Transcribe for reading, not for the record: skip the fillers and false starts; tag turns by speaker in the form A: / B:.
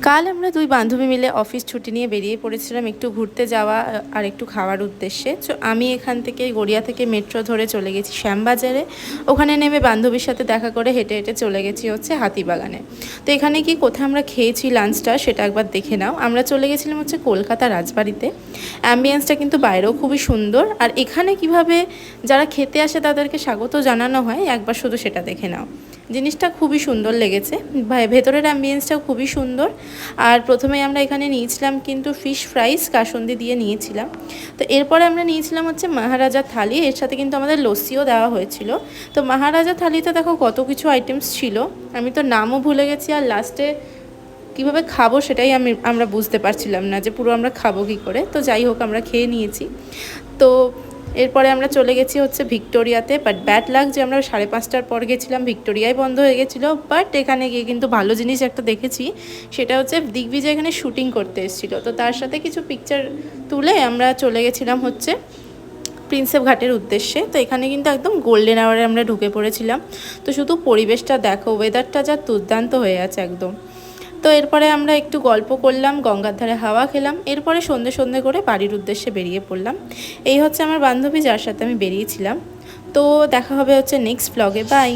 A: কাল আমরা দুই বান্ধবী মিলে অফিস ছুটি নিয়ে বেরিয়ে পড়েছিলাম একটু ঘুরতে যাওয়া আর একটু খাওয়ার উদ্দেশ্যে। তো আমি এখান থেকে গড়িয়া থেকে মেট্রো ধরে চলে গেছি শ্যামবাজারে। ওখানে নেমে বান্ধবীর সাথে দেখা করে হেঁটে হেঁটে চলে গেছি হচ্ছে হাতিবাগানে। তো এখানে কি কোথায় আমরা খেয়েছি লাঞ্চটা সেটা একবার দেখে নাও। আমরা চলে গেছিলাম হচ্ছে কলকাতা রাজবাড়িতে। অ্যাম্বিয়েন্সটা কিন্তু বাইরেও খুবই সুন্দর, আর এখানে কিভাবে যারা খেতে আসে তাদেরকে স্বাগত জানানো হয় একবার শুধু সেটা দেখে নাও। জিনিসটা খুবই সুন্দর লেগেছে, ভেতরের অ্যাম্বিয়েন্সটাও খুবই সুন্দর। আর প্রথমে আমরা এখানে নিয়েছিলাম কিন্তু ফিশ ফ্রাইস কাসুন্দি দিয়ে নিয়েছিলাম। তো এরপরে আমরা নিয়েছিলাম হচ্ছে মহারাজা থালি, এর সাথে কিন্তু আমাদের লস্যিও দেওয়া হয়েছিল। তো মহারাজা থালিতে দেখো কত কিছু আইটেমস ছিল, আমি তো নামও ভুলে গেছি, আর লাস্টে কীভাবে খাবো সেটাই আমরা বুঝতে পারছিলাম না যে পুরো আমরা খাবো কী করে। তো যাই হোক আমরা খেয়ে নিয়েছি। তো এরপরে আমরা চলে গেছি হচ্ছে ভিক্টোরিয়াতে, বাট ব্যাড লাক যে আমরা 5:30টার পর গেছিলাম, ভিক্টোরিয়ায় বন্ধ হয়ে গেছিলো। বাট এখানে গিয়ে কিন্তু ভালো জিনিস একটা দেখেছি, সেটা হচ্ছে দিগ্বিজয় এখানে শ্যুটিং করতে এসেছিলো। তো তার সাথে কিছু পিকচার তুলে আমরা চলে গেছিলাম হচ্ছে প্রিন্সেপ ঘাটের উদ্দেশ্যে। তো এখানে কিন্তু একদম গোল্ডেন আওয়ারে আমরা ঢুকে পড়েছিলাম। তো শুধু পরিবেশটা দেখো, ওয়েদারটা যা দুর্দান্ত হয়ে আছে একদম। তো এরপরে আমরা একটু গল্প করলাম, গঙ্গার ধারে হাওয়া খেলাম, এরপরে সন্ধে সন্ধে করে বাড়ির উদ্দেশ্যে বেরিয়ে পড়লাম। এই হচ্ছে আমার বান্ধবী যার সাথে আমি বেরিয়েছিলাম। তো দেখা হবে হচ্ছে নেক্সট ব্লগে, বাই।